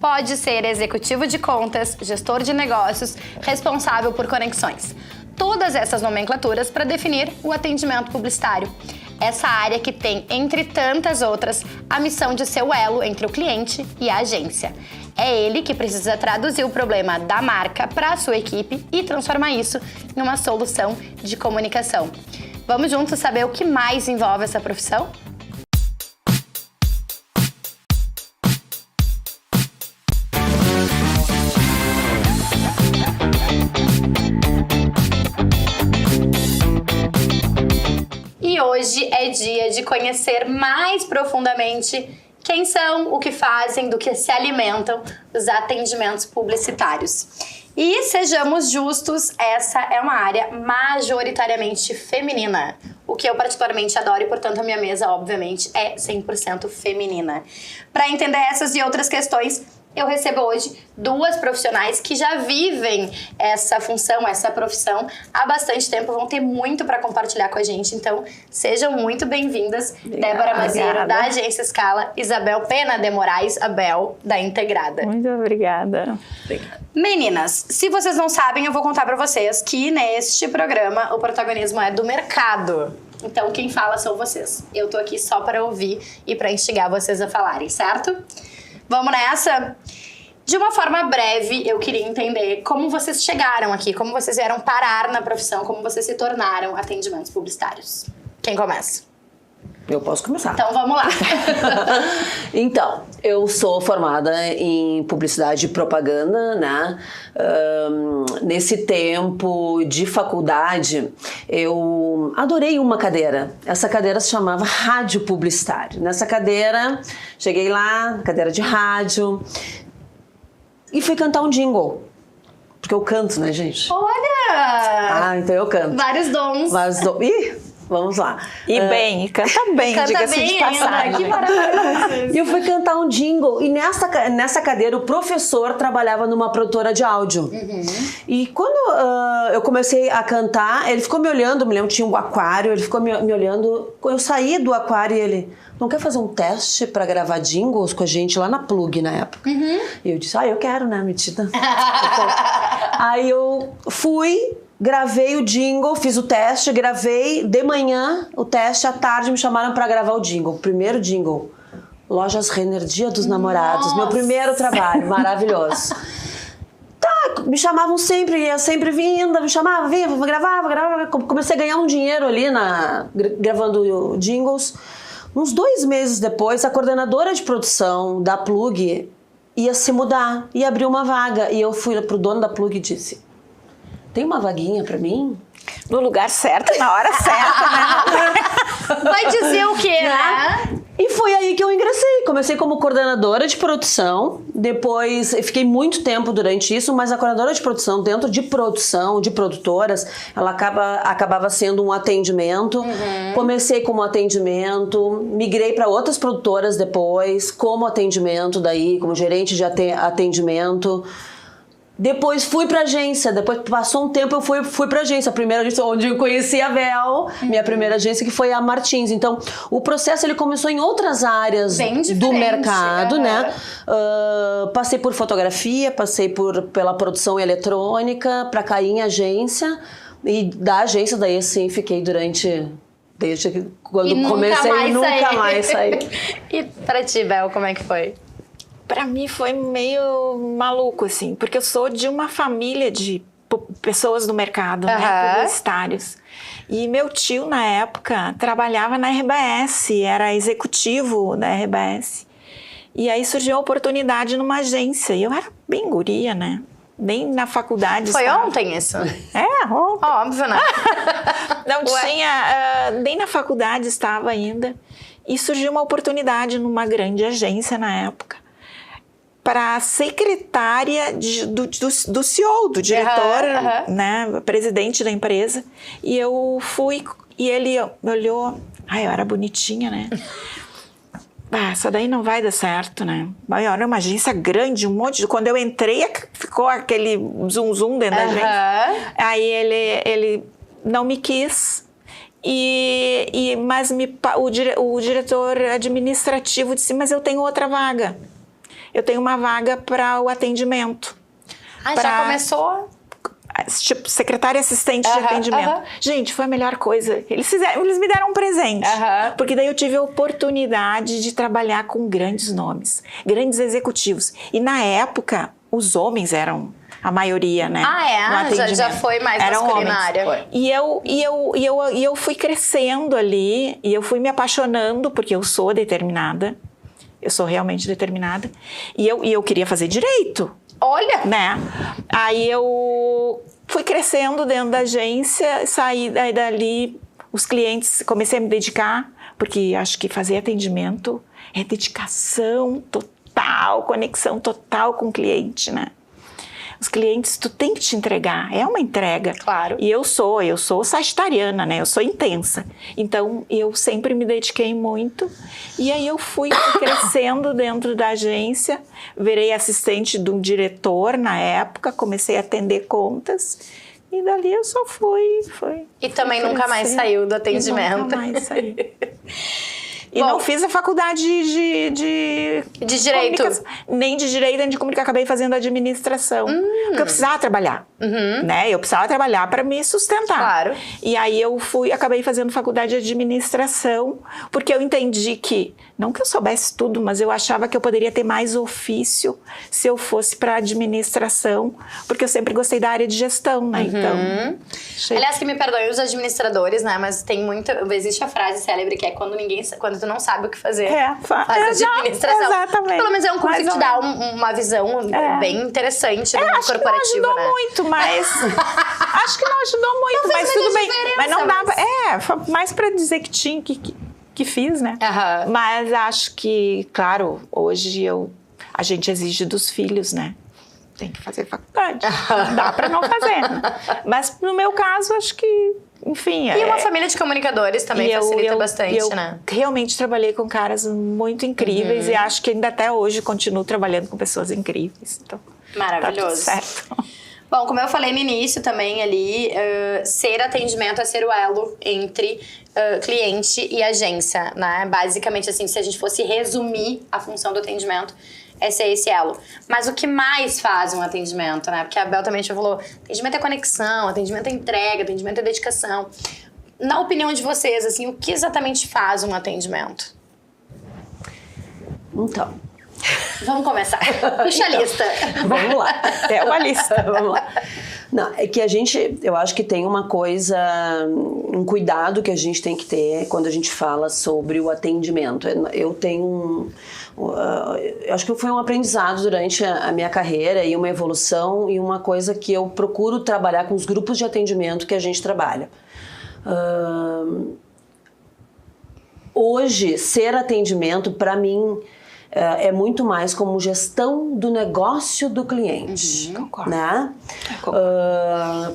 Pode ser executivo de contas, gestor de negócios, responsável por conexões. Todas essas nomenclaturas para definir o atendimento publicitário. Essa área que tem, entre tantas outras, a missão de ser o elo entre o cliente e a agência. É ele que precisa traduzir o problema da marca para a sua equipe e transformar isso em uma solução de comunicação. Vamos juntos saber o que mais envolve essa profissão? Hoje é dia de conhecer mais profundamente quem são, o que fazem, do que se alimentam os atendimentos publicitários. E sejamos justos, essa é uma área majoritariamente feminina, o que eu particularmente adoro e, portanto, a minha mesa, obviamente, é 100% feminina. Para entender essas e outras questões, eu recebo hoje duas profissionais que já vivem essa função, essa profissão há bastante tempo, vão ter muito para compartilhar com a gente, então sejam muito bem-vindas. Débora Mazeiro, da Agência Scala, Isabel Pena de Moraes, Abel, da Integrada. Muito obrigada. Meninas, se vocês não sabem, eu vou contar para vocês que neste programa o protagonismo é do mercado. Então quem fala são vocês. Eu tô aqui só para ouvir e para instigar vocês a falarem, certo? Vamos nessa? De uma forma breve, eu queria entender como vocês chegaram aqui, como vocês vieram parar na profissão, como vocês se tornaram atendimentos publicitários. Quem começa? Eu posso começar. Então vamos lá. Então, eu sou formada em publicidade e propaganda, né? Nesse tempo de faculdade, eu adorei uma cadeira. Essa cadeira se chamava rádio publicitário. Nessa cadeira, cheguei lá, cadeira de rádio, e fui cantar um jingle. Porque eu canto, né, gente? Olha! Ah, então eu canto. Vários dons. Ih! Vamos lá. E bem, canta bem, diga-se de passagem. Que maravilhoso. E eu fui cantar um jingle, e nessa cadeira o professor trabalhava numa produtora de áudio. Uhum. E quando eu comecei a cantar, ele ficou me olhando, me lembro, tinha um aquário, ele ficou me olhando. Eu saí do aquário e ele, não quer fazer um teste pra gravar jingles com a gente lá na Plug na época? Uhum. E eu disse, eu quero, né, metida. Aí eu fui, gravei o jingle, fiz o teste, gravei de manhã o teste, à tarde me chamaram pra gravar o jingle. Primeiro jingle, Lojas Renner, Dia dos Namorados. Nossa. Meu primeiro trabalho, maravilhoso. Tá, me chamavam sempre, ia sempre vindo, me chamava, vinha, gravava. Comecei a ganhar um dinheiro ali gravando jingles. Uns 2 meses depois, a coordenadora de produção da Plug ia se mudar, ia abrir uma vaga. E eu fui pro dono da Plug e disse, tem uma vaguinha pra mim? No lugar certo, na hora certa, né? Vai dizer o quê, né? E foi aí que eu ingressei. Comecei como coordenadora de produção, depois fiquei muito tempo durante isso, mas a coordenadora de produção, dentro de produção, de produtoras, ela acabava sendo um atendimento. Uhum. Comecei como atendimento, migrei para outras produtoras depois, como atendimento daí, como gerente de atendimento. Depois fui pra agência, depois passou um tempo eu fui pra agência, a primeira agência onde eu conheci a Bel, minha primeira agência, que foi a Martins. Então, o processo ele começou em outras áreas do mercado, né? Passei por fotografia, passei pela produção eletrônica, pra cair em agência, e da agência daí assim fiquei desde quando comecei e nunca mais saí. E pra ti, Bel, como é que foi? Pra mim foi meio maluco, assim, porque eu sou de uma família de pessoas do mercado, né, publicitários. E meu tio, na época, trabalhava na RBS, era executivo da RBS. E aí surgiu a oportunidade numa agência, e eu era bem guria, né? Nem na faculdade Foi estava. ontem isso? É, ontem. Óbvio, né? Não tinha, nem na faculdade estava ainda. E surgiu uma oportunidade numa grande agência na época, para secretária do CEO, do diretor, né, presidente da empresa. E eu fui, e ele me olhou, eu era bonitinha, né? Essa daí não vai dar certo, né? Era uma agência grande, um monte de... Quando eu entrei, ficou aquele zum dentro da agência. Aí ele não me quis, mas o diretor administrativo disse, mas eu tenho outra vaga. eu tenho uma vaga para o atendimento. Já começou? Tipo, secretária assistente de atendimento. Gente, foi a melhor coisa. Eles me deram um presente. Porque daí eu tive a oportunidade de trabalhar com grandes nomes, grandes executivos. E na época, os homens eram a maioria, né? Já foi mais masculinária. E eu fui crescendo ali, e eu fui me apaixonando, porque eu sou determinada. Eu sou realmente determinada. E eu queria fazer direito. Olha! Né? Aí eu fui crescendo dentro da agência, saí dali, os clientes, comecei a me dedicar, porque acho que fazer atendimento é dedicação total, conexão total com o cliente, né? Os clientes, tu tem que te entregar, é uma entrega. Claro. E eu sou sagitariana, né? Eu sou intensa. Então, eu sempre me dediquei muito. E aí eu fui crescendo dentro da agência, virei assistente de um diretor na época, comecei a atender contas. E dali eu só fui E também nunca mais saiu do atendimento. Nunca mais saí. E não fiz a faculdade de direito. Nem de direito, nem de comunicação. Acabei fazendo administração. Porque eu precisava trabalhar. Né? Eu precisava trabalhar para me sustentar. Claro. E aí acabei fazendo faculdade de administração, porque eu entendi que, não que eu soubesse tudo, mas eu achava que eu poderia ter mais ofício se eu fosse para administração, porque eu sempre gostei da área de gestão, né? Então. Aliás, que me perdoem os administradores, né? Mas existe a frase célebre que é quando tu não sabe o que fazer, faz administração. Exatamente. Pelo menos é um curso que te dá uma visão bem interessante do mundo corporativo, acho que não ajudou muito, mas... acho que não ajudou muito, mas tudo bem. Mas não dava... mais para dizer que tinha, que fiz, né? Mas acho que, claro, hoje a gente exige dos filhos, né? Tem que fazer faculdade. Não dá para não fazer. Né? Mas no meu caso, acho que... Enfim, e uma família de comunicadores também facilita bastante, né? Eu realmente trabalhei com caras muito incríveis e acho que ainda até hoje continuo trabalhando com pessoas incríveis. Então, maravilhoso. Tá tudo certo. Bom, como eu falei no início também ali, ser atendimento é ser o elo entre cliente e agência, né? Basicamente, assim, se a gente fosse resumir a função do atendimento, é ser esse elo. Mas o que mais faz um atendimento, né? Porque a Bel também já falou, atendimento é conexão, atendimento é entrega, atendimento é dedicação. Na opinião de vocês, assim, o que exatamente faz um atendimento? Então... Vamos começar. Puxa a lista. Vamos lá. É uma lista. Vamos lá. Não, é que eu acho que tem uma coisa, um cuidado que a gente tem que ter quando a gente fala sobre o atendimento. Eu tenho eu acho que foi um aprendizado durante a minha carreira e uma evolução e uma coisa que eu procuro trabalhar com os grupos de atendimento que a gente trabalha. Hoje, ser atendimento, para mim, é muito mais como gestão do negócio do cliente, né?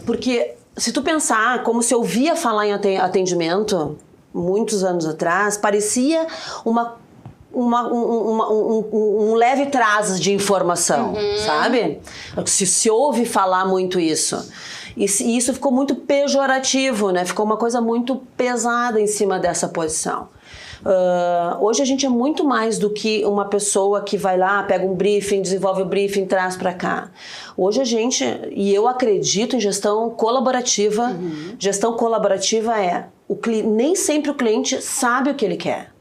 Porque se tu pensar, como se eu ouvia falar em atendimento muitos anos atrás, parecia um leve trás de informação, sabe? Se ouve falar muito isso. E isso ficou muito pejorativo, né? Ficou uma coisa muito pesada em cima dessa posição. Hoje a gente é muito mais do que uma pessoa que vai lá, pega um briefing, desenvolve o briefing, traz para cá. Hoje e eu acredito em gestão colaborativa. Gestão colaborativa nem sempre o cliente sabe o que ele quer.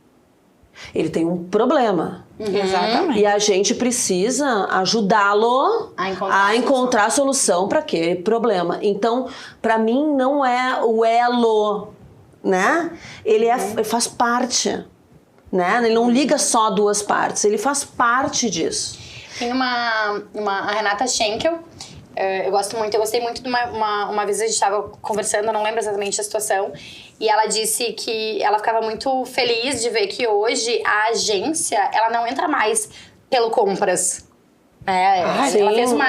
Ele tem um problema. Exatamente. E a gente precisa ajudá-lo a encontrar a solução para aquele problema. Então, para mim, não é o elo, né? Ele faz parte, né? Ele não liga só duas partes, ele faz parte disso. Tem a Renata Schenkel, eu gostei muito de uma vez a gente estava conversando, eu não lembro exatamente a situação, e ela disse que ela ficava muito feliz de ver que hoje a agência, ela não entra mais pelo compras. Ela fez uma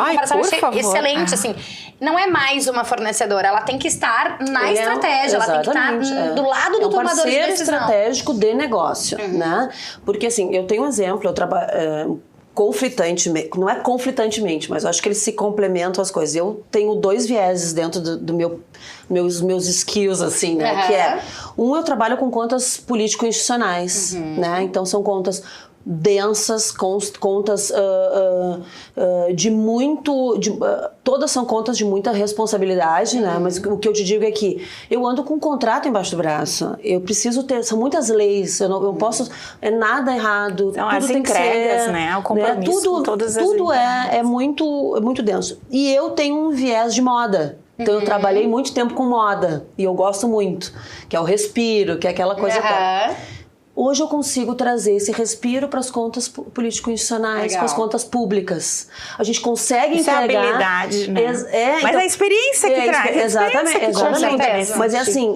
comparação excelente, assim. Não é mais uma fornecedora, ela tem que estar na estratégia, ela tem que estar do lado do tomador de decisão. É um parceiro estratégico de negócio, né? Porque assim, eu tenho um exemplo, eu trabalho... conflitantemente, não é conflitantemente, mas eu acho que eles se complementam as coisas. Eu tenho dois vieses dentro do meus skills, assim, né? Que eu trabalho com contas político-institucionais, né? Então são contas densas, contas todas são contas de muita responsabilidade, né? Mas o que eu te digo é que eu ando com um contrato embaixo do braço. Eu preciso ter, são muitas leis, eu não posso, é nada errado. São tudo as tem entregas, que ser, né? O compromisso com todas as tudo entregas. é muito denso. E eu tenho um viés de moda. Então eu trabalhei muito tempo com moda e eu gosto muito, que é o respiro, que é aquela coisa toda. Hoje eu consigo trazer esse respiro para as contas político-institucionais, para as contas públicas. A gente consegue entregar... Isso é habilidade, né? Mas então, a experiência que traz. Exatamente. Mas é assim,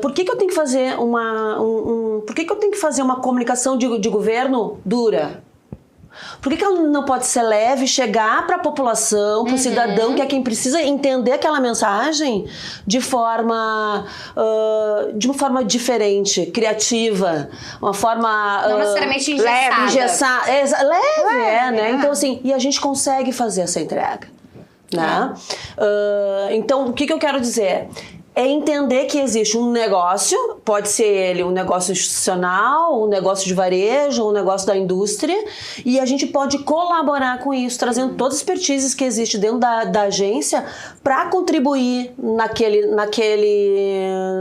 por que eu tenho que fazer por que eu tenho que fazer uma comunicação de governo dura? Por que ela não pode ser leve, chegar para a população, para o cidadão, que é quem precisa entender aquela mensagem de uma forma diferente, criativa, uma forma... Não necessariamente engessada. Leve, né? Então, assim, e a gente consegue fazer essa entrega, né? Então, o que eu quero dizer? É entender que existe um negócio, pode ser ele um negócio institucional, um negócio de varejo, um negócio da indústria, e a gente pode colaborar com isso, trazendo todas as expertises que existem dentro da agência para contribuir naquele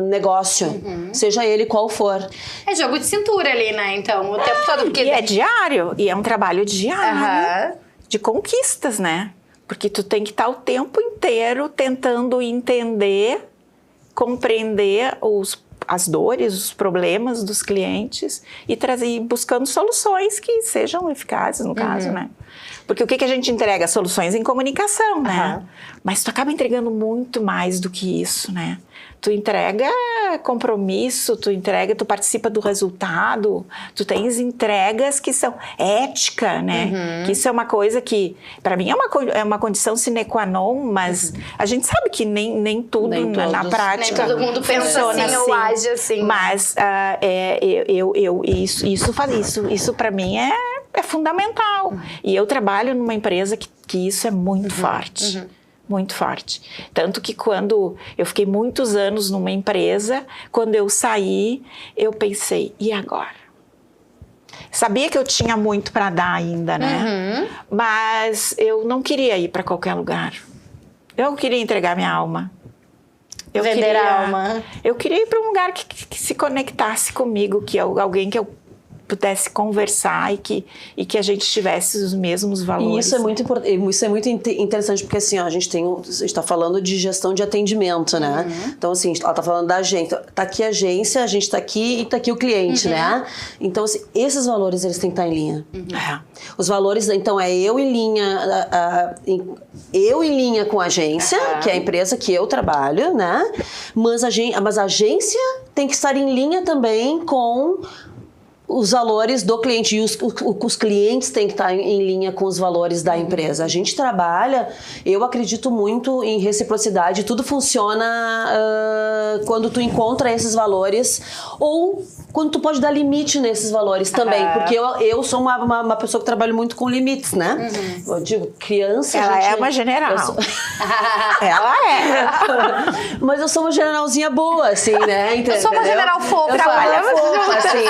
negócio, seja ele qual for. É jogo de cintura ali, né? Então, o tempo todo. Porque... E é diário, e é um trabalho diário de conquistas, né? Porque tu tem que estar o tempo inteiro tentando entender, compreender as dores, os problemas dos clientes e buscando soluções que sejam eficazes, no caso, né? Porque o que a gente entrega? Soluções em comunicação, né? Mas tu acaba entregando muito mais do que isso, né? Tu entrega compromisso, tu participa do resultado, tu tens entregas que são ética, né? Que isso é uma coisa que, para mim, é uma condição sine qua non, mas a gente sabe que nem tudo na prática. Nem todo mundo pensa assim ou age assim. Mas isso para mim é fundamental. E eu trabalho numa empresa que isso é muito forte. Muito forte. Tanto que quando eu fiquei muitos anos numa empresa, quando eu saí, eu pensei, e agora? Sabia que eu tinha muito para dar ainda, né? Mas eu não queria ir para qualquer lugar. Eu queria entregar minha alma. Vender a alma. Eu queria ir para um lugar que se conectasse comigo, que alguém que eu pudesse conversar e que a gente tivesse os mesmos valores. E isso é muito importante, isso é muito interessante, porque assim, ó, a gente está falando de gestão de atendimento, né? Então, assim, ela está falando da agência. Está aqui a agência, a gente está aqui e está aqui o cliente, né? Então, assim, esses valores, eles têm que estar em linha. Os valores, então, é eu em linha com a agência, que é a empresa que eu trabalho, né? Mas a agência tem que estar em linha também com os valores do cliente, e os clientes têm que estar em linha com os valores da empresa. A gente trabalha, eu acredito muito em reciprocidade, tudo funciona quando tu encontra esses valores, ou quando tu pode dar limite nesses valores também, porque eu sou uma pessoa que trabalha muito com limites, né? Eu digo, criança... Ela é uma general. Ela é. Mas eu sou uma generalzinha boa, assim, né? Eu sou uma general fofa. Trabalhamos fofa, assim,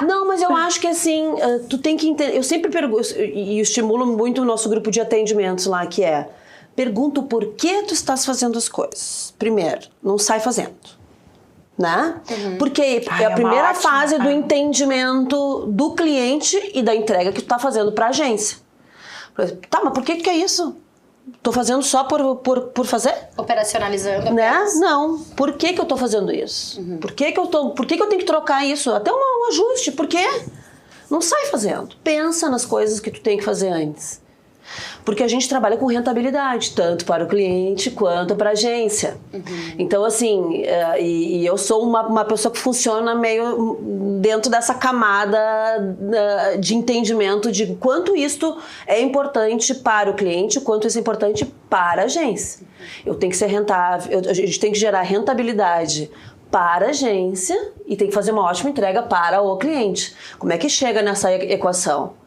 Não, mas eu acho que assim, tu tem que entender. Eu sempre pergunto, e eu estimulo muito o nosso grupo de atendimentos lá, que é: pergunta o porquê tu estás fazendo as coisas. Primeiro, não sai fazendo, né? Porque é a primeira fase do entendimento do cliente e da entrega que tu tá fazendo pra agência. Tá, mas por que é isso? Tô fazendo só por fazer? Operacionalizando. Né? Não. Por que eu tô fazendo isso? Por que eu tenho que trocar isso? Até um ajuste. Por quê? Não sai fazendo. Pensa nas coisas que tu tem que fazer antes. Porque a gente trabalha com rentabilidade, tanto para o cliente quanto para a agência. Então, assim, e eu sou uma pessoa que funciona meio dentro dessa camada de entendimento de quanto isto é importante para o cliente, quanto isso é importante para a agência. Eu tenho que ser rentável, a gente tem que gerar rentabilidade para a agência e tem que fazer uma ótima entrega para o cliente. Como é que chega nessa equação?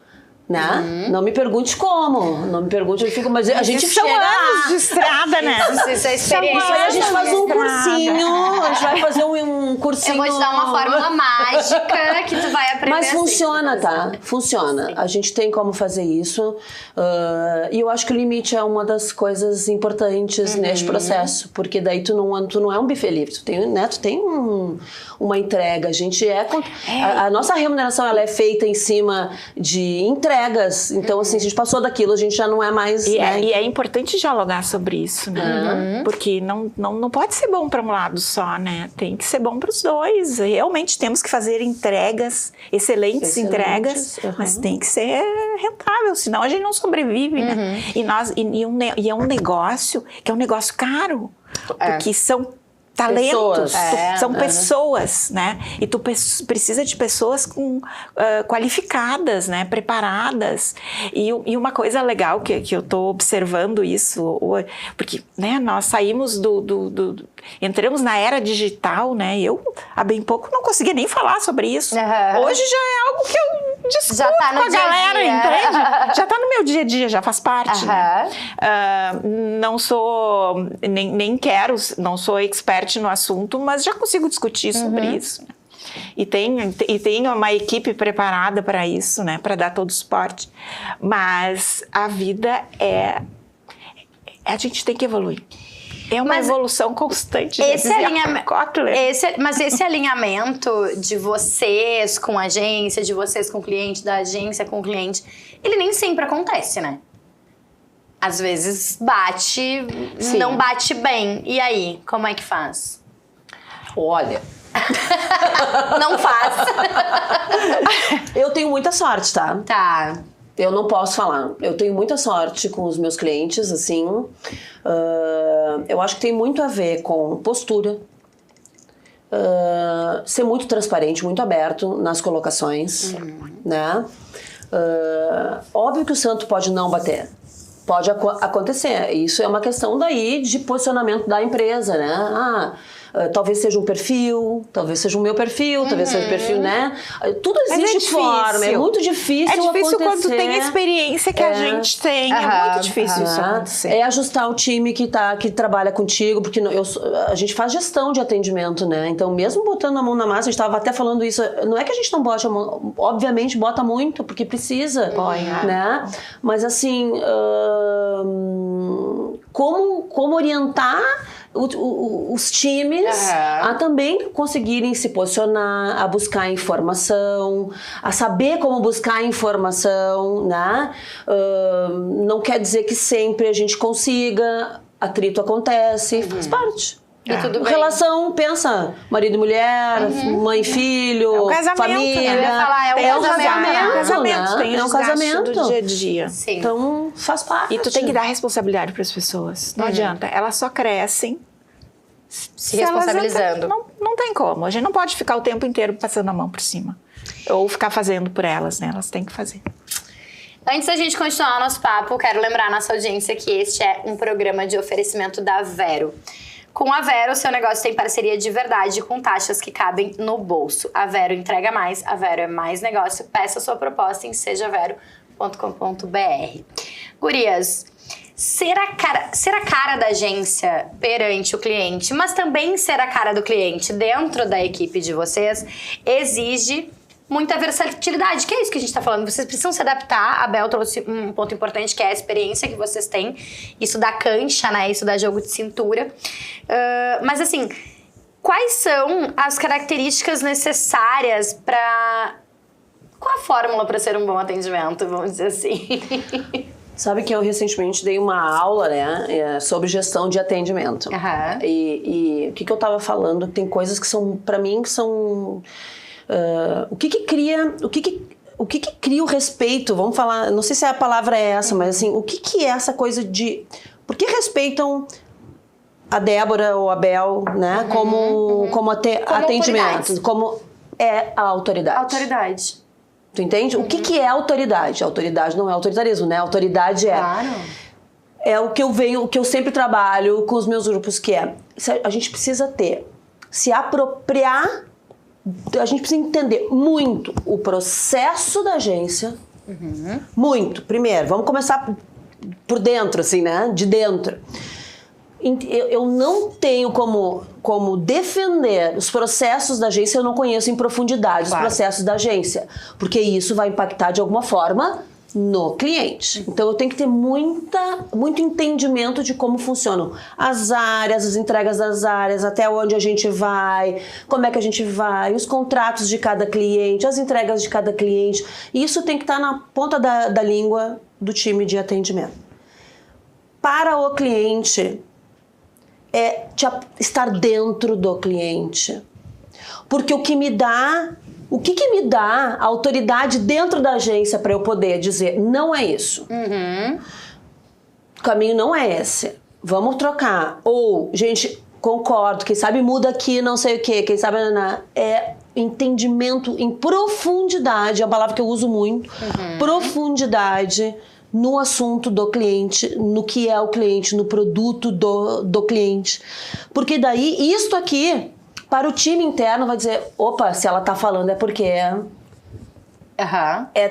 né? Não me pergunte como, não me pergunte, eu fico, mas a gente são chega anos de estrada, né? Isso é experiência. Isso aí a gente faz um Estrada. cursinho, a gente vai fazer um cursinho. Eu vou te dar uma fórmula mágica que tu vai aprender. Mas funciona, assim, tá? Funciona. Sim. A gente tem como fazer isso. E eu acho que o limite é uma das coisas importantes neste processo. Porque daí tu não é um buffet livre. Tu tem, né? Tu tem uma entrega. A gente a nossa remuneração ela é feita em cima de entregas. Então, assim, se a gente passou daquilo, a gente já não é mais... E, né? e é importante dialogar sobre isso, né? Porque não pode ser bom para um lado só, né? Tem que ser bom para os dois. Realmente temos que fazer entregas, excelentes entregas, mas tem que ser rentável, senão a gente não sobrevive, né? E é um negócio que é um negócio caro, porque são talentos, são pessoas, né? E tu precisa de pessoas qualificadas, né? Preparadas. E uma coisa legal que eu tô observando isso, porque, né, nós saímos entramos na era digital, né? Eu, há bem pouco, não conseguia nem falar sobre isso. Hoje já é algo que eu discuto já tá no com a galera, dia. Entende? Já tá no meu dia a dia, já faz parte. Né? Não sou, nem quero, não sou expert no assunto, mas já consigo discutir sobre isso. Né? E tem uma equipe preparada para isso, né? Para dar todo o suporte. Mas a vida a gente tem que evoluir. É uma evolução constante. Mas esse alinhamento de vocês com a agência, de vocês com o cliente, da agência com o cliente, ele nem sempre acontece, né? Às vezes bate, não bate bem. E aí, como é que faz? Olha... Não faz. Eu tenho muita sorte, tá? Tá. Eu não posso falar. Eu tenho muita sorte com os meus clientes, assim. Eu acho que tem muito a ver com postura. Ser muito transparente, muito aberto nas colocações, né? Óbvio que o santo pode não bater. Pode acontecer. Isso é uma questão daí de posicionamento da empresa, né? Talvez seja um perfil, talvez seja o meu perfil, talvez seja o perfil, né? Tudo existe forma, é muito difícil acontecer. É difícil quando tu tem a experiência que a gente tem, é muito difícil isso acontecer. É ajustar o time que trabalha contigo, porque a gente faz gestão de atendimento, né? Então, mesmo botando a mão na massa, a gente estava até falando isso, não é que a gente não bote a mão, obviamente bota muito, porque precisa, né? Mas assim, como orientar os times a também conseguirem se posicionar, a buscar informação, a saber como buscar informação, né? Não quer dizer que sempre a gente consiga, atrito acontece, faz parte. E tudo bem. Relação, pensa, marido e mulher, mãe e filho, família. Né? É um casamento, né? Tem um casamento do dia a dia. Sim. Então, faz parte. E tu tem que dar responsabilidade para as pessoas. Não adianta. Elas só crescem se responsabilizando. Não tem como. A gente não pode ficar o tempo inteiro passando a mão por cima. Ou ficar fazendo por elas, né? Elas têm que fazer. Antes da gente continuar o nosso papo, quero lembrar a nossa audiência que este é um programa de oferecimento da Vero. Com a Vero, seu negócio tem parceria de verdade com taxas que cabem no bolso. A Vero entrega mais, a Vero é mais negócio. Peça sua proposta em sejavero.com.br. Gurias, ser a cara da agência perante o cliente, mas também ser a cara do cliente dentro da equipe de vocês, exige muita versatilidade, que é isso que a gente tá falando. Vocês precisam se adaptar. A Bel trouxe um ponto importante, que é a experiência que vocês têm. Isso dá cancha, né? Isso dá jogo de cintura. Mas assim, quais são as características necessárias para... Qual a fórmula para ser um bom atendimento, vamos dizer assim? Sabe que eu recentemente dei uma aula, né, sobre gestão de atendimento. E o que eu tava falando, tem coisas que são, para mim, que são... O que cria o respeito? Vamos falar, não sei se a palavra é essa, mas assim, o que é essa coisa de... Por que respeitam a Débora ou a Bel, né, como atendimento? Como é a autoridade? Autoridade. Tu entende? O que é autoridade? Autoridade não é autoritarismo, né? Autoridade é o que eu sempre trabalho com os meus grupos, que é a gente precisa se apropriar, a gente precisa entender muito o processo da agência, Muito. Primeiro, vamos começar por dentro, assim, né? De dentro. Eu não tenho como defender os processos da agência, eu não conheço em profundidade os processos da agência, porque isso vai impactar de alguma forma no cliente. Então eu tenho que ter muito entendimento de como funcionam as áreas, as entregas das áreas, até onde a gente vai, como é que a gente vai, os contratos de cada cliente, as entregas de cada cliente. E isso tem que estar na ponta da língua do time de atendimento. Para o cliente, é estar dentro do cliente. Porque o que me dá autoridade dentro da agência para eu poder dizer, não é isso. O caminho não é esse. Vamos trocar. Ou, gente, concordo, quem sabe muda aqui, não sei o quê, quem sabe... É entendimento em profundidade, é uma palavra que eu uso muito. Profundidade no assunto do cliente, no que é o cliente, no produto do cliente. Porque daí, isto aqui, para o time interno, vai dizer, opa, se ela tá falando é porque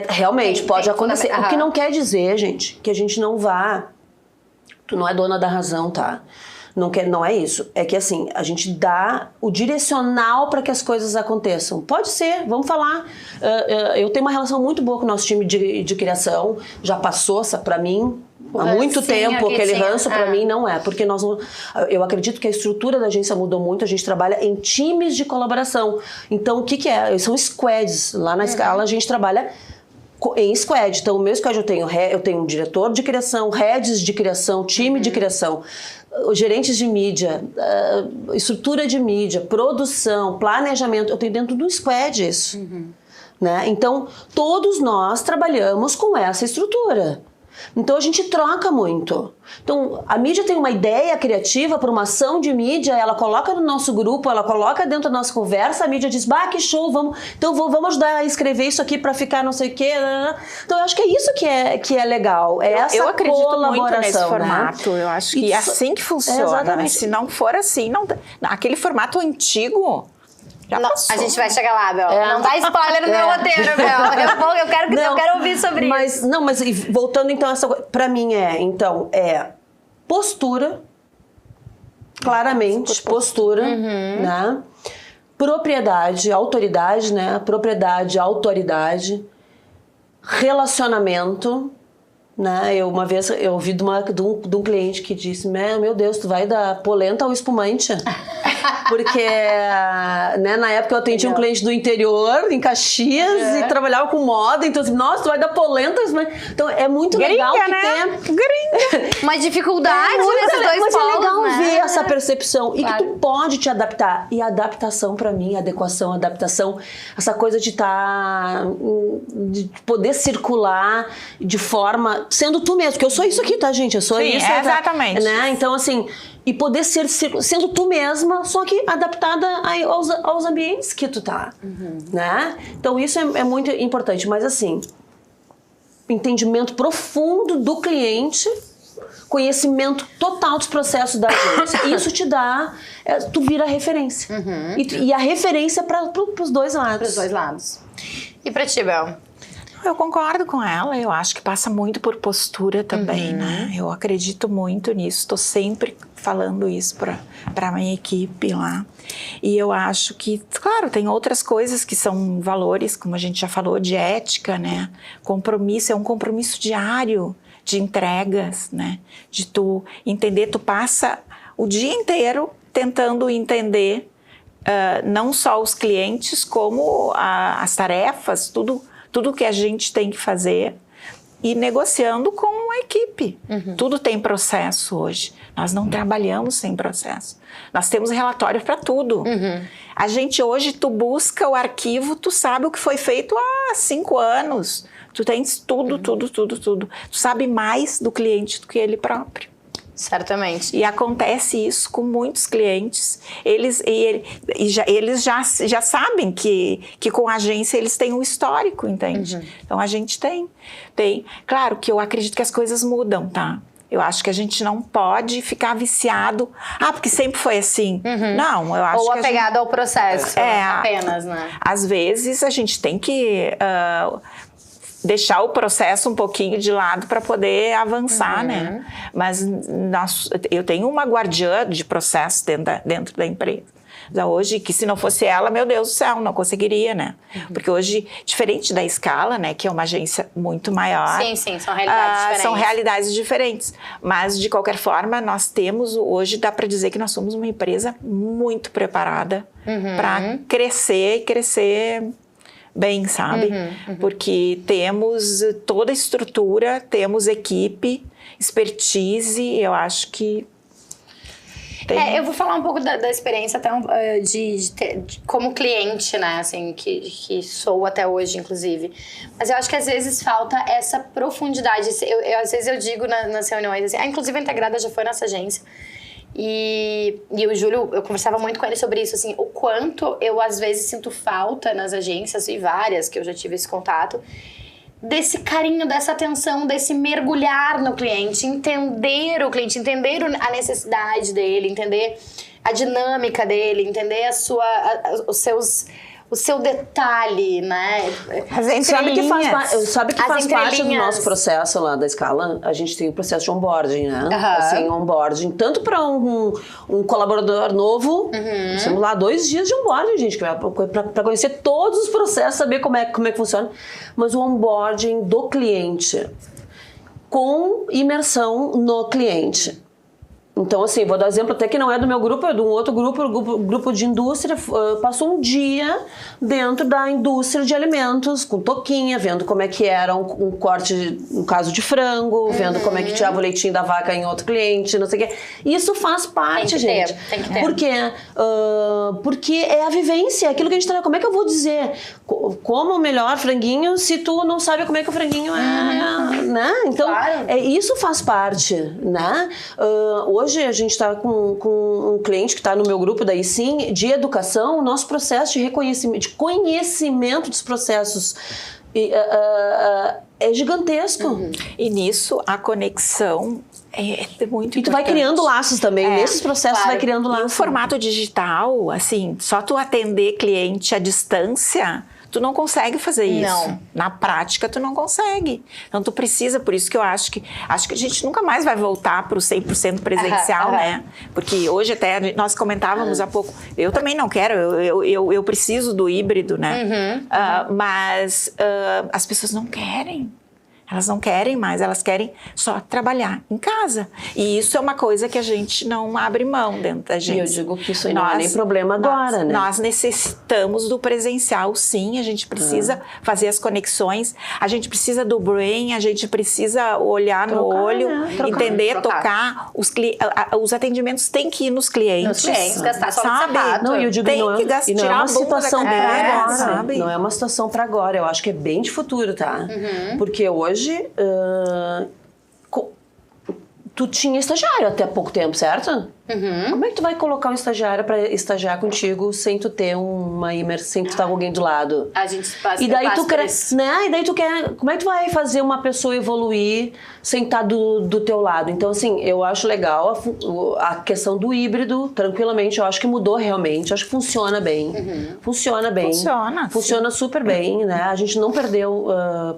realmente pode acontecer. O que não quer dizer, gente, que a gente não vá... Tu não é dona da razão, tá? Não é isso. É que assim, a gente dá o direcional para que as coisas aconteçam. Pode ser, vamos falar. Eu tenho uma relação muito boa com o nosso time de criação. Já passou para mim há muito tempo. Aquele ranço para mim não é. Porque eu acredito que a estrutura da agência mudou muito. A gente trabalha em times de colaboração. Então, o que é? São squads. Lá na escala a gente trabalha em squad. Então, o meu squad eu tenho um diretor de criação, heads de criação, time de criação, gerentes de mídia, estrutura de mídia, produção, planejamento. Eu tenho dentro do squad isso. Né? Então, todos nós trabalhamos com essa estrutura. Então a gente troca muito. Então a mídia tem uma ideia criativa para uma ação de mídia, ela coloca no nosso grupo, ela coloca dentro da nossa conversa, a mídia diz, bah, que show, vamos ajudar a escrever isso aqui para ficar não sei o quê. Então eu acho que é isso que é legal, é essa eu acredito colaboração, muito nesse né? formato, eu acho que é assim que funciona. Exatamente. Se não for assim, não, aquele formato antigo... A gente vai chegar lá, Bel. Não dá spoiler no meu roteiro, Bel. Eu quero ouvir sobre isso. Não, mas voltando então, pra mim é postura, claramente, postura, né? Propriedade, autoridade, né? Propriedade, autoridade, relacionamento, né? Uma vez eu ouvi de um cliente que disse, meu Deus, tu vai da polenta ao espumante? Porque, né, na época eu atendia um cliente do interior, em Caxias, e trabalhava com moda, então assim, nossa, tu vai da polenta ao espumante. Então é muito legal que tenha uma dificuldade nesses dois polos, é legal, né? ver essa percepção e que tu pode te adaptar. E a adaptação pra mim, adaptação, essa coisa de de poder circular de forma, sendo tu mesmo, porque eu sou isso aqui, tá, gente? Eu sou isso. Exatamente. Né? Então, assim, e poder ser sendo tu mesma, só que adaptada aos ambientes que tu tá, né? Então isso é muito importante, mas assim, entendimento profundo do cliente, conhecimento total dos processos da agência, isso te dá, tu vira referência, e a referência para os dois lados. Para os dois lados. E pra ti, Bel? Eu concordo com ela, eu acho que passa muito por postura também, né? Eu acredito muito nisso, estou sempre falando isso para minha equipe lá. E eu acho que, claro, tem outras coisas que são valores, como a gente já falou, de ética, né? Compromisso, é um compromisso diário de entregas, né? De tu entender, tu passa o dia inteiro tentando entender não só os clientes, como as tarefas, tudo que a gente tem que fazer e negociando com a equipe. Tudo tem processo hoje. Nós não trabalhamos sem processo. Nós temos relatório para tudo. A gente hoje, tu busca o arquivo, tu sabe o que foi feito há 5 anos. Tu tens tudo. Tu sabe mais do cliente do que ele próprio. Certamente. E acontece isso com muitos clientes. Eles já sabem que com a agência eles têm um histórico, entende? Então a gente tem. Claro que eu acredito que as coisas mudam, tá? Eu acho que a gente não pode ficar viciado. Porque sempre foi assim. Não, eu acho que apegado ao processo, apenas, né? Às vezes a gente tem que deixar o processo um pouquinho de lado para poder avançar, né? Mas eu tenho uma guardiã de processo dentro da empresa. Hoje, que se não fosse ela, meu Deus do céu, não conseguiria, né? Porque hoje, diferente da Scala, né, que é uma agência muito maior. Sim, são realidades diferentes. São realidades diferentes. Mas, de qualquer forma, nós temos, hoje dá para dizer que nós somos uma empresa muito preparada para crescer e crescer bem, sabe? Porque temos toda a estrutura, temos equipe, expertise, eu acho que eu vou falar um pouco da experiência até de como cliente, né, assim, que sou até hoje, inclusive. Mas eu acho que às vezes falta essa profundidade. Às vezes eu digo nas reuniões, assim, inclusive a Integrada já foi nessa agência, e o Júlio, eu conversava muito com ele sobre isso, assim, o quanto eu às vezes sinto falta nas agências, e várias que eu já tive esse contato, desse carinho, dessa atenção, desse mergulhar no cliente, entender o cliente, entender a necessidade dele, entender a dinâmica dele, entender o seu detalhe, né? As entrelinhas. Sabe que faz parte do nosso processo lá da Scala? A gente tem o processo de onboarding, né? Assim, onboarding. Tanto para um colaborador novo, temos lá 2 dias de onboarding, gente, para conhecer todos os processos, saber como é que funciona. Mas o onboarding do cliente, com imersão no cliente. Então, assim, vou dar exemplo até que não é do meu grupo, é de um outro grupo de indústria. Passou um dia dentro da indústria de alimentos, com touquinha, vendo como é que era um corte, no caso de frango, vendo como é que tirava o leitinho da vaca em outro cliente, não sei o quê. Isso faz parte, gente. Tem que ter. Por quê? Porque é a vivência, é aquilo que a gente tá... Como é que eu vou dizer? Como o melhor franguinho se tu não sabe como é que o franguinho é, né? Então, claro. Isso faz parte, né? Hoje a gente está com um cliente que está no meu grupo daí sim, de educação, o nosso processo de conhecimento dos processos é gigantesco. E nisso a conexão é muito importante. E tu vai criando laços também, nesses processos vai criando laços. E o formato digital, assim, só tu atender cliente à distância, tu não consegue fazer isso. Não. Na prática, tu não consegue. Então, tu precisa, por isso que eu acho que a gente nunca mais vai voltar para o 100% presencial, né? Porque hoje até nós comentávamos há pouco, eu também não quero, eu preciso do híbrido, né? Mas as pessoas não querem. Elas não querem mais, elas querem só trabalhar em casa. E isso é uma coisa que a gente não abre mão dentro da gente. E eu digo que isso não é nem problema agora, né? Nós necessitamos do presencial, sim. A gente precisa fazer as conexões. A gente precisa do brain, a gente precisa olhar no olho, entender, tocar. Os atendimentos têm que ir nos clientes. Gastar só no sapato. Não, eu digo, tem não que gastar, não é uma situação para agora. Sabe? Não é uma situação para agora. Eu acho que é bem de futuro, tá? Porque hoje tu tinha estagiário até pouco tempo, certo? Como é que tu vai colocar um estagiário para estagiar contigo sem tu ter uma imersão, sem tu estar com alguém do lado? A gente passa, e daí tu quer, né? E daí tu quer, como é que tu vai fazer uma pessoa evoluir sem estar do teu lado? Então, assim, eu acho legal a questão do híbrido, tranquilamente, eu acho que mudou realmente, eu acho que funciona bem. Funciona bem. Funciona super bem, né? A gente não perdeu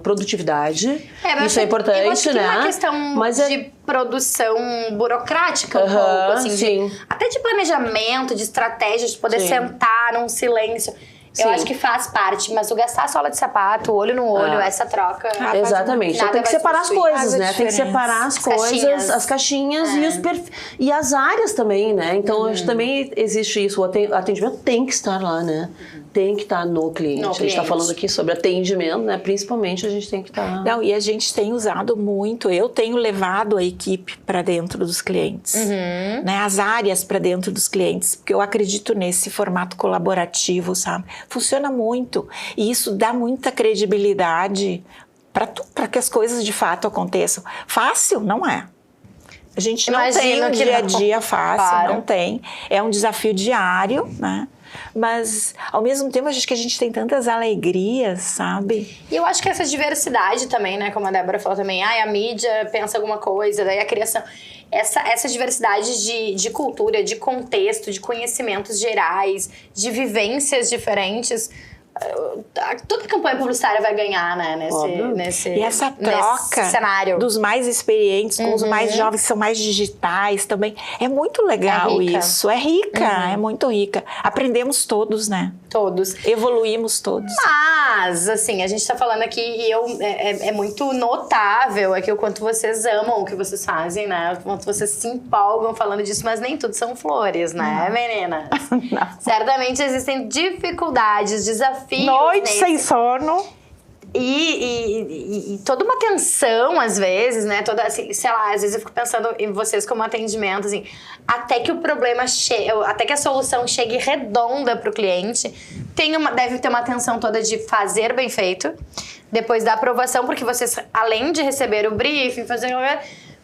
produtividade. Isso é importante, eu acho que né? é uma questão de produção burocrática, um pouco, assim, até de planejamento, de estratégia, de poder sentar num silêncio. Eu acho que faz parte, mas o gastar a sola de sapato, olho no olho, essa troca... Exatamente. Então tem que separar as coisas, né? Tem que separar as coisas, as caixinhas e as áreas também, né? Então acho que também existe isso. O atendimento tem que estar lá, né? Tem que estar no cliente. A gente está falando aqui sobre atendimento, né? Principalmente a gente tem que estar... Não, e a gente tem usado muito, eu tenho levado a equipe para dentro dos clientes, né? As áreas para dentro dos clientes, porque eu acredito nesse formato colaborativo, sabe? Funciona muito e isso dá muita credibilidade para que as coisas de fato aconteçam. Fácil? Não é. A gente não tem um dia a dia fácil, não tem. É um desafio diário, né? Mas, ao mesmo tempo, acho que a gente tem tantas alegrias, sabe? E eu acho que essa diversidade também, né? Como a Débora falou também, a mídia pensa alguma coisa, daí a criação... Essa diversidade de cultura, de contexto, de conhecimentos gerais, de vivências diferentes, toda campanha publicitária vai ganhar, né? Nesse e essa troca nesse cenário dos mais experientes com os mais jovens, que são mais digitais também. É muito legal isso. É rica, é muito rica. Aprendemos todos, né? Todos. Evoluímos todos. Mas, assim, a gente tá falando aqui e é muito notável aqui o quanto vocês amam o que vocês fazem, né? O quanto vocês se empolgam falando disso, mas nem tudo são flores, né, meninas? Não. Certamente existem dificuldades, desafios. Noite sem sono. E toda uma tensão, às vezes, né? Toda, assim, sei lá, às vezes eu fico pensando em vocês como atendimento, assim, até que o problema chegue, até que a solução chegue redonda pro cliente, deve ter uma atenção toda de fazer bem feito, depois da aprovação, porque vocês, além de receber o briefing,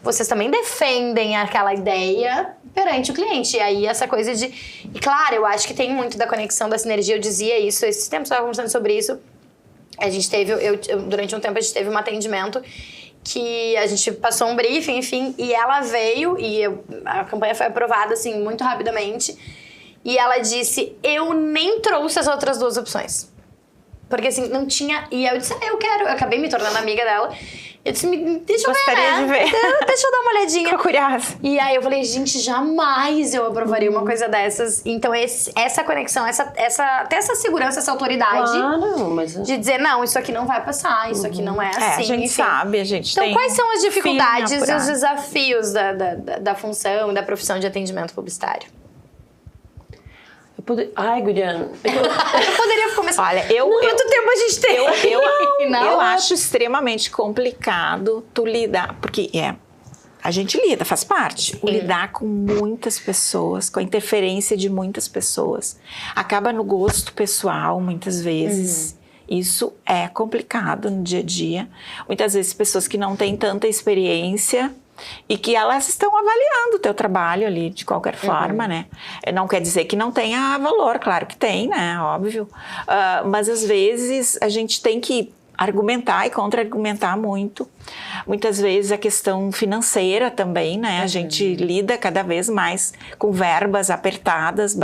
vocês também defendem aquela ideia perante o cliente. E aí, essa coisa de... E claro, eu acho que tem muito da conexão, da sinergia, eu dizia isso, esses tempos eu estava conversando sobre isso. A gente teve, durante um tempo, a gente teve um atendimento que a gente passou um briefing, enfim, e ela veio e a campanha foi aprovada, assim, muito rapidamente. E ela disse, eu nem trouxe as outras duas opções. Porque, assim, não tinha... E eu disse, eu acabei me tornando amiga dela. Eu disse, deixa eu ver, né? De ver. Deixa eu dar uma olhadinha. Tô curiosa. E aí eu falei, gente, jamais eu aprovaria uma coisa dessas. Então essa conexão, até essa segurança, essa autoridade de dizer, não, isso aqui não vai passar, isso aqui não é assim. A gente sabe, a gente tem... Então quais são as dificuldades e os desafios da função e da profissão de atendimento publicitário? Ai, Guilherme. Eu poderia começar. Olha, quanto tempo a gente tem? Eu acho extremamente complicado tu lidar, porque a gente lida, faz parte. Lidar com muitas pessoas, com a interferência de muitas pessoas. Acaba no gosto pessoal, muitas vezes. Isso é complicado no dia a dia. Muitas vezes pessoas que não têm tanta experiência e que elas estão avaliando o teu trabalho ali de qualquer forma, né? Não quer dizer que não tenha valor, claro que tem, né? Óbvio. Mas às vezes a gente tem que argumentar e contra-argumentar muito. Muitas vezes a questão financeira também, né? A gente lida cada vez mais com verbas apertadas,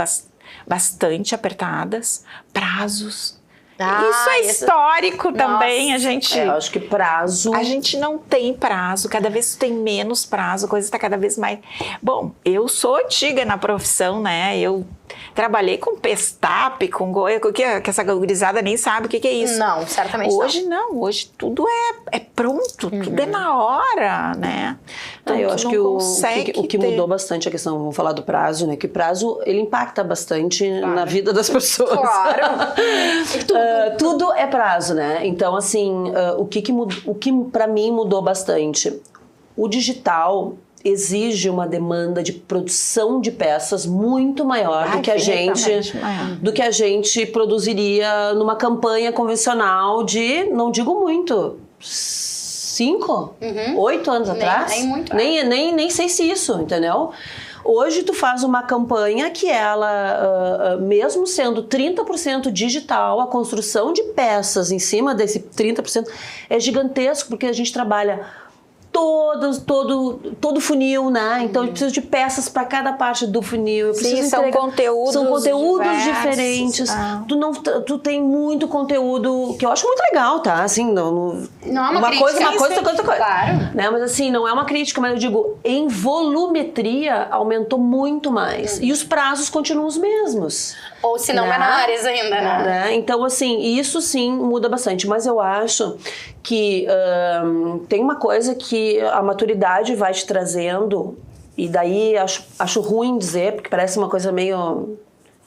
bastante apertadas, prazos. Isso é histórico também, a gente... eu acho que prazo... A gente não tem prazo, cada vez tem menos prazo, a coisa está cada vez mais... Bom, eu sou antiga na profissão, né? Eu trabalhei com Pestap, com Goia, que essa gurizada nem sabe o que é isso. Não, certamente hoje não. Hoje tudo é pronto, tudo é na hora, né? Então, eu acho que o que mudou bastante a questão, vamos falar do prazo, né? Que o prazo, ele impacta bastante na vida das pessoas. Claro! Tudo é prazo, né? Então, assim, o que para mim mudou bastante? O digital exige uma demanda de produção de peças muito maior do que a gente produziria numa campanha convencional de, não digo muito, 5, 8 anos atrás. Nem muito. Nem sei se isso, entendeu? Hoje tu faz uma campanha que ela, mesmo sendo 30% digital, a construção de peças em cima desse 30% é gigantesco, porque a gente trabalha todo funil, né? Então eu preciso de peças para cada parte do funil. São conteúdos diferentes. Tu tem muito conteúdo que eu acho muito legal, tá? Assim, não é uma crítica. Coisa. Claro. Né? Mas assim, não é uma crítica, mas eu digo, em volumetria aumentou muito mais. E os prazos continuam os mesmos. Ou se não menores ainda, né? Então, assim, isso sim muda bastante. Mas eu acho que tem uma coisa que a maturidade vai te trazendo, e daí acho ruim dizer, porque parece uma coisa meio...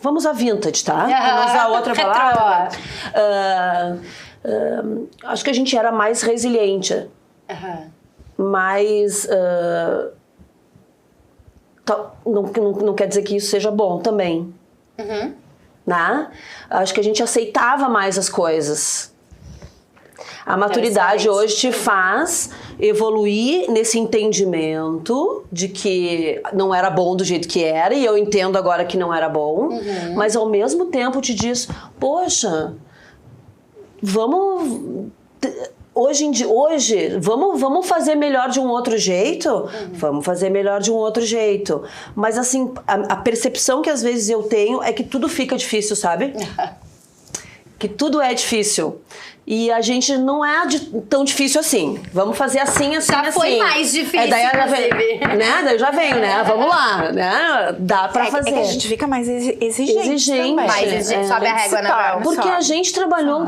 Vamos a vintage, tá? Vamos usar outra palavra. Acho que a gente era mais resiliente. Mas... não quer dizer que isso seja bom também. Né? Acho que a gente aceitava mais as coisas. A maturidade hoje te faz evoluir nesse entendimento de que não era bom do jeito que era, e eu entendo agora que não era bom, mas ao mesmo tempo te diz, poxa, Hoje, vamos fazer melhor de um outro jeito? Vamos fazer melhor de um outro jeito. Mas assim, a percepção que às vezes eu tenho é que tudo fica difícil, sabe? que tudo é difícil. E a gente não é tão difícil assim. Vamos fazer assim, assim, Já assim. foi mais difícil, daí inclusive. né? Daí eu já venho, né? Vamos lá, né? Dá pra fazer. É que a gente fica mais exigente também. Mais exigente, sobe a régua na mão. Porque a gente trabalhou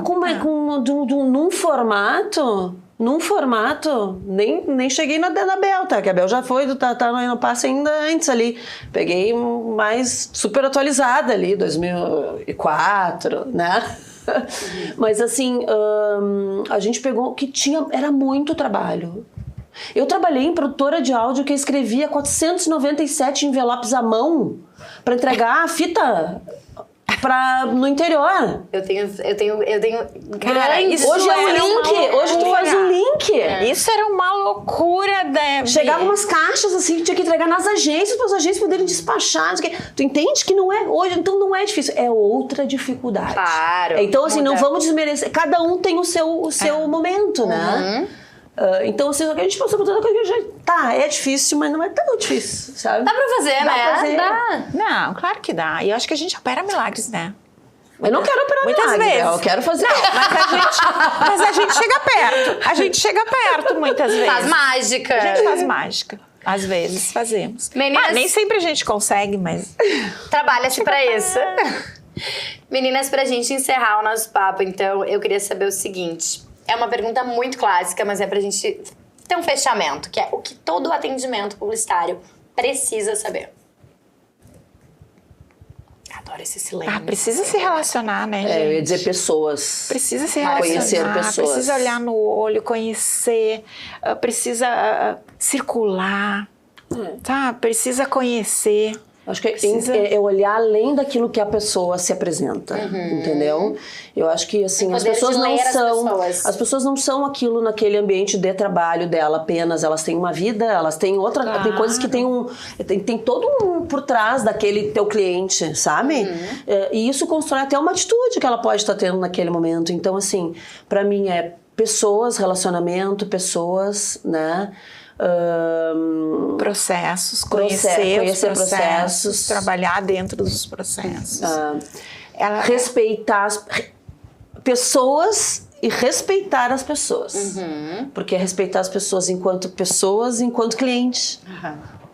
num formato, nem cheguei na Bel, tá? Que a Bel já foi, tá no passe ainda antes ali. Peguei mais super atualizada ali, 2004, né? Mas assim, a gente pegou que era muito trabalho. Eu trabalhei em produtora de áudio que escrevia 497 envelopes à mão para entregar a fita no interior. Eu tenho. Cara, isso Hoje é um link. Hoje tu faz um link. Isso era uma loucura, Debbie. Chegavam umas caixas assim que tinha que entregar nas agências para as agências poderem despachar. Tu entende que não é hoje, então não é difícil. É outra dificuldade. Claro. Então, assim, não vamos desmerecer. Cada um tem o seu momento, né? Então, assim, a gente passou por toda coisa que já é difícil, mas não é tão difícil, sabe? Dá pra fazer, Dá né? pra fazer. Dá. Não, claro que dá. E eu acho que a gente opera milagres, né? Eu não quero operar Muitas milagre, vezes. Eu quero fazer. Mas a gente chega perto. A gente chega perto muitas vezes. Faz mágica. A gente faz mágica. Às vezes fazemos. Meninas- Nem sempre a gente consegue, mas... Trabalha-se pra isso. Meninas, pra gente encerrar o nosso papo, então, eu queria saber o seguinte. É uma pergunta muito clássica, mas é pra gente ter um fechamento, que é o que todo atendimento publicitário precisa saber. Adoro esse silêncio. Precisa se relacionar, né, gente? Eu ia dizer pessoas. Precisa se Conhecer relacionar, pessoas. precisa olhar no olho, conhecer, precisa circular, tá? Precisa conhecer. Acho que Precisa- é olhar além daquilo que a pessoa se apresenta, entendeu? Eu acho que assim, Tem as poder pessoas de não ler as são, pessoas. as pessoas não são aquilo naquele ambiente de trabalho dela apenas, elas têm uma vida, elas têm outra, tem coisas que tem todo um por trás daquele teu cliente, sabe? E isso constrói até uma atitude que ela pode estar tendo naquele momento. Então assim, pra mim é pessoas, relacionamento, pessoas, né? Processos, conhecer os conhecer processos, trabalhar dentro dos processos. Respeitar as pessoas e respeitar as pessoas. Porque respeitar as pessoas, enquanto cliente.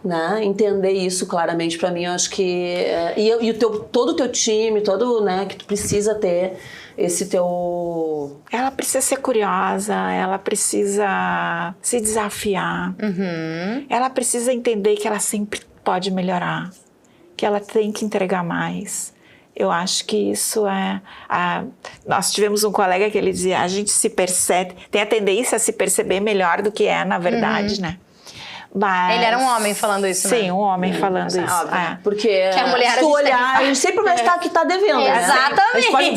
Né? Entender isso claramente pra mim, eu acho que... E todo o teu time, né, que tu precisa ter esse teu... Ela precisa ser curiosa, ela precisa se desafiar, ela precisa entender que ela sempre pode melhorar, que ela tem que entregar mais. Eu acho que isso nós tivemos um colega que ele dizia, a gente se percebe, tem a tendência a se perceber melhor do que é, na verdade, né? Mas... Ele era um homem falando isso, né? Sim, um homem falando isso. óbvio. Porque Que a mulher, se tu a gente olhar, tem- a gente sempre vai estar que tá devendo, né? Exatamente. A gente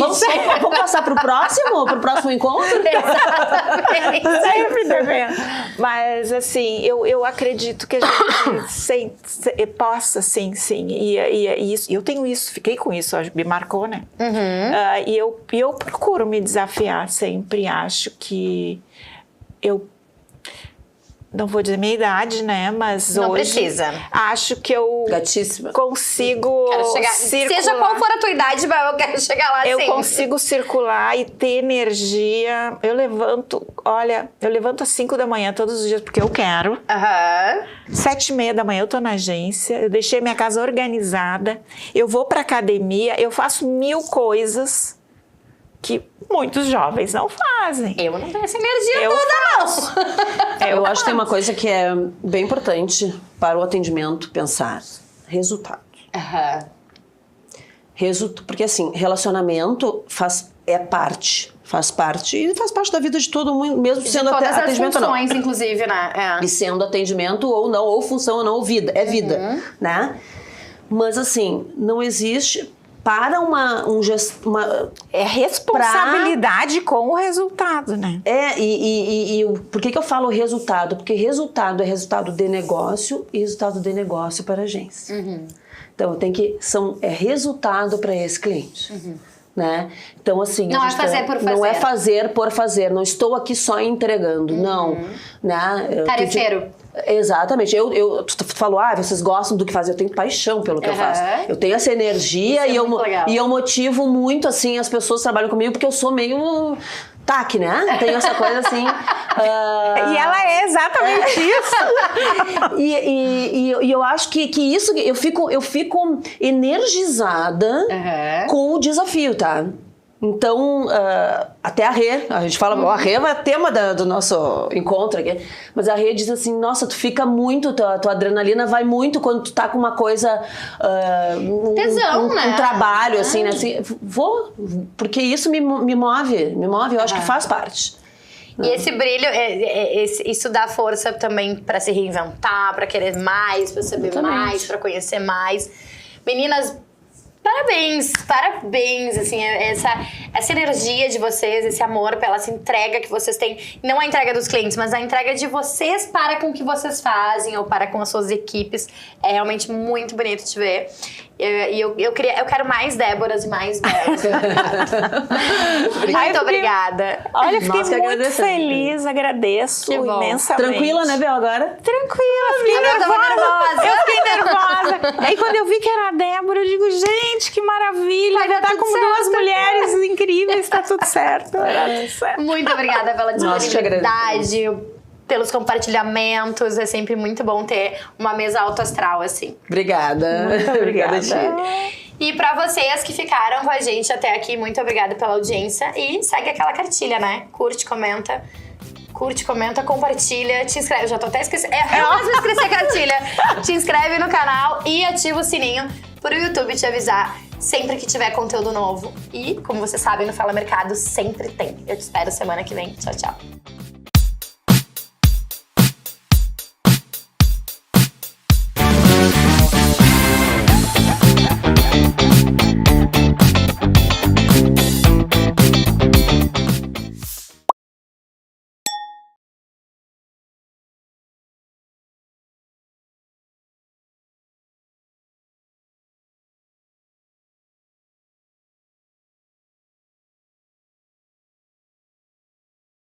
vamos passar pro próximo encontro? Sempre devendo. Mas, assim, eu acredito que a gente possa, sim. E isso, eu tenho isso, fiquei com isso, me marcou, né? E eu procuro me desafiar sempre. Acho que eu... Não vou dizer minha idade, né? Mas Não hoje... precisa. Acho que eu Gatíssima. consigo Quero chegar, circular. seja qual for a tua idade, mas eu quero chegar lá Eu sempre. consigo circular e ter energia. Eu levanto às 5 da manhã todos os dias porque eu quero. 7h30 da manhã eu tô na agência, eu deixei minha casa organizada, eu vou pra academia, eu faço 1000 coisas que muitos jovens não fazem. Eu não tenho essa energia Eu toda, não. Eu acho que tem uma coisa que é bem importante para o atendimento pensar. Resultado. Porque assim, relacionamento faz parte da vida de todo mundo, mesmo sendo Todas as atendimento ou não. funções, inclusive, né? E sendo atendimento ou não, ou função ou não, ou vida. É vida, né? Mas assim, não existe... Para É responsabilidade com o resultado, né? Por que eu falo resultado? Porque resultado é resultado de negócio e resultado de negócio para a agência. Então é resultado para esse cliente. Né? Então assim, Não é fazer por fazer. Não é fazer por fazer. Não estou aqui só entregando, não. Né? Tarefeiro. Exatamente. Tu falou, vocês gostam do que fazem. Eu tenho paixão pelo que eu faço. Eu tenho essa energia e eu motivo muito, assim, as pessoas que trabalham comigo, porque eu sou meio... taque, né? Tenho essa coisa assim... E ela é exatamente isso. E eu acho que isso... Eu fico energizada com o desafio, tá? Então, até a Rê, a gente fala, a Rê é tema do nosso encontro aqui, mas a Rê diz assim, nossa, tu fica muito, tua adrenalina vai muito quando tu tá com uma coisa, tesão, né? Um trabalho, assim, né? Assim, porque isso me move, eu acho que faz parte. E esse brilho, isso dá força também pra se reinventar, pra querer mais, pra saber mais, pra conhecer mais. Meninas, parabéns, assim, essa energia de vocês, esse amor pela essa entrega que vocês têm, não a entrega dos clientes, mas a entrega de vocês para com o que vocês fazem ou para com as suas equipes, é realmente muito bonito de ver. E eu quero mais Déboras e mais Belas. Muito obrigada. Olha, fiquei muito feliz, agradeço imensamente. Tranquila, né, Bel, agora? Tranquila, fiquei nervosa. Eu fiquei nervosa. Aí quando eu vi que era a Débora, eu digo, gente, que maravilha. Vai estar como duas mulheres incríveis, tá tudo certo. Muito obrigada pela disponibilidade, pelos compartilhamentos. É sempre muito bom ter uma mesa alto astral, assim. Obrigada. Muito obrigada. E pra vocês que ficaram com a gente até aqui, muito obrigada pela audiência. E segue aquela cartilha, né? Curte, comenta, compartilha, te inscreve. Eu já tô até esquecendo. Eu mesmo esqueci a cartilha. Te inscreve no canal e ativa o sininho pro YouTube te avisar sempre que tiver conteúdo novo. E, como vocês sabem, no Fala Mercado sempre tem. Eu te espero semana que vem. Tchau, tchau.